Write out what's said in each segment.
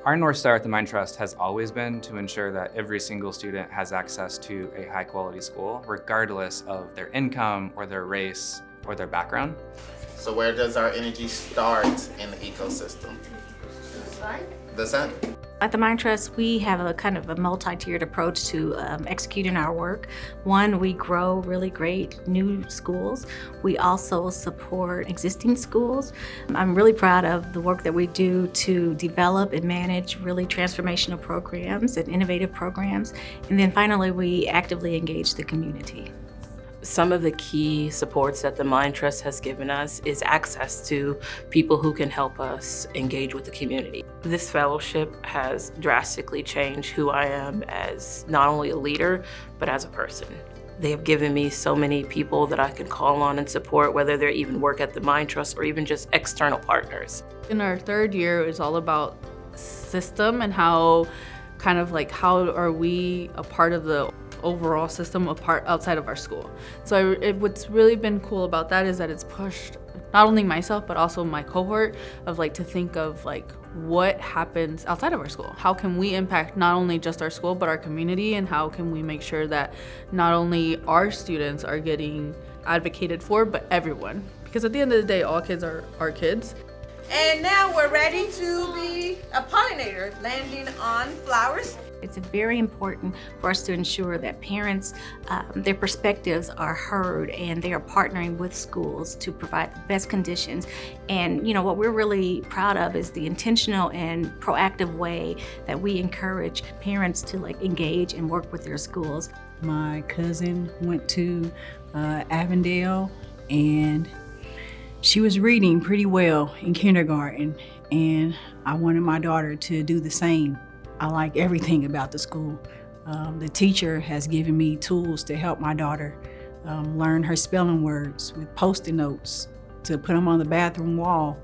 Our North Star at the Mind Trust has always been to ensure that every single student has access to a high quality school, regardless of their income or their race or their background. So where does our energy start in the ecosystem? The sun. At the Mind Trust, we have a kind of a multi-tiered approach to executing our work. One, we grow really great new schools. We also support existing schools. I'm really proud of the work that we do to develop and manage really transformational programs and innovative programs. And then finally, we actively engage the community. Some of the key supports that the Mind Trust has given us is access to people who can help us engage with the community. This fellowship has drastically changed who I am as not only a leader, but as a person. They have given me so many people that I can call on and support, whether they even work at the Mind Trust or even just external partners. In our third year, it's all about system and how are we a part of the overall system outside of our school. So what's really been cool about that is that it's pushed not only myself but also my cohort of to think of what happens outside of our school. How can we impact not only just our school but our community, and how can we make sure that not only our students are getting advocated for but everyone, because at the end of the day all kids are our kids. And now we're ready to be a pollinator, landing on flowers. It's very important for us to ensure that parents, their perspectives are heard and they are partnering with schools to provide the best conditions. And what we're really proud of is the intentional and proactive way that we encourage parents to engage and work with their schools. My cousin went to Avondale, and she was reading pretty well in kindergarten, and I wanted my daughter to do the same. I like everything about the school. The teacher has given me tools to help my daughter learn her spelling words with Post-it notes to put them on the bathroom wall,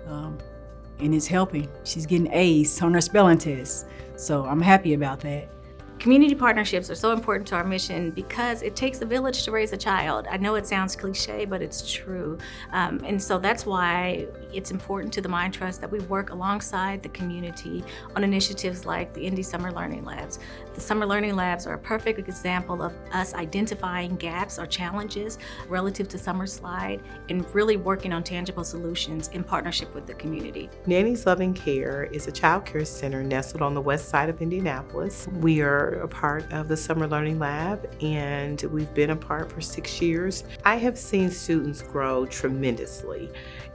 and it's helping. She's getting A's on her spelling test, so I'm happy about that. Community partnerships are so important to our mission because it takes a village to raise a child. I know it sounds cliche, but it's true. And so that's why it's important to the Mind Trust that we work alongside the community on initiatives like the Indy Summer Learning Labs. The Summer Learning Labs are a perfect example of us identifying gaps or challenges relative to Summer Slide and really working on tangible solutions in partnership with the community. Nanny's Loving Care is a child care center nestled on the west side of Indianapolis. We are a part of the Summer Learning Lab, and we've been a part for 6 years. I have seen students grow tremendously,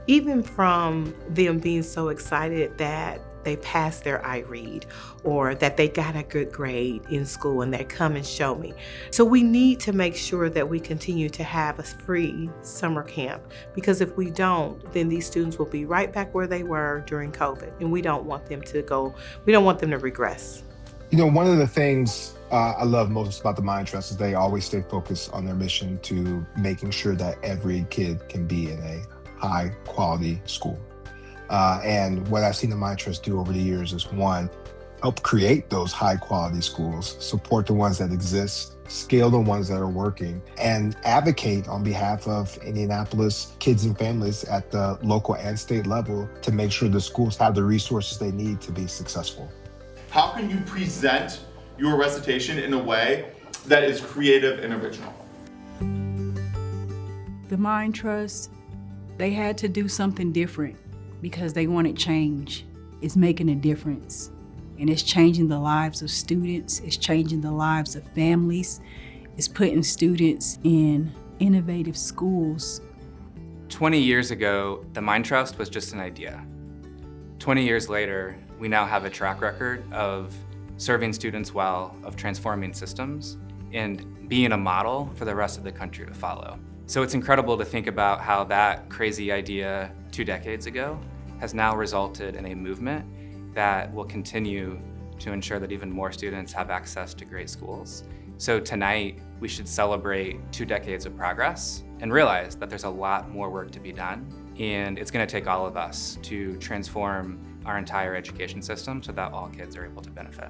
even from them being so excited that they passed their iRead or that they got a good grade in school and they come and show me. So we need to make sure that we continue to have a free summer camp, because if we don't, then these students will be right back where they were during COVID, and we don't want them to regress. One of the things I love most about the Mind Trust is they always stay focused on their mission to making sure that every kid can be in a high quality school. And what I've seen the Mind Trust do over the years is, one, help create those high quality schools, support the ones that exist, scale the ones that are working, and advocate on behalf of Indianapolis kids and families at the local and state level to make sure the schools have the resources they need to be successful. How can you present your recitation in a way that is creative and original? The Mind Trust, they had to do something different because they wanted change. It's making a difference, and it's changing the lives of students, it's changing the lives of families, it's putting students in innovative schools. 20 years ago, the Mind Trust was just an idea. 20 years later, we now have a track record of serving students well, of transforming systems, and being a model for the rest of the country to follow. So it's incredible to think about how that crazy idea 2 decades ago has now resulted in a movement that will continue to ensure that even more students have access to great schools. So tonight, we should celebrate 2 decades of progress and realize that there's a lot more work to be done. And it's going to take all of us to transform our entire education system so that all kids are able to benefit.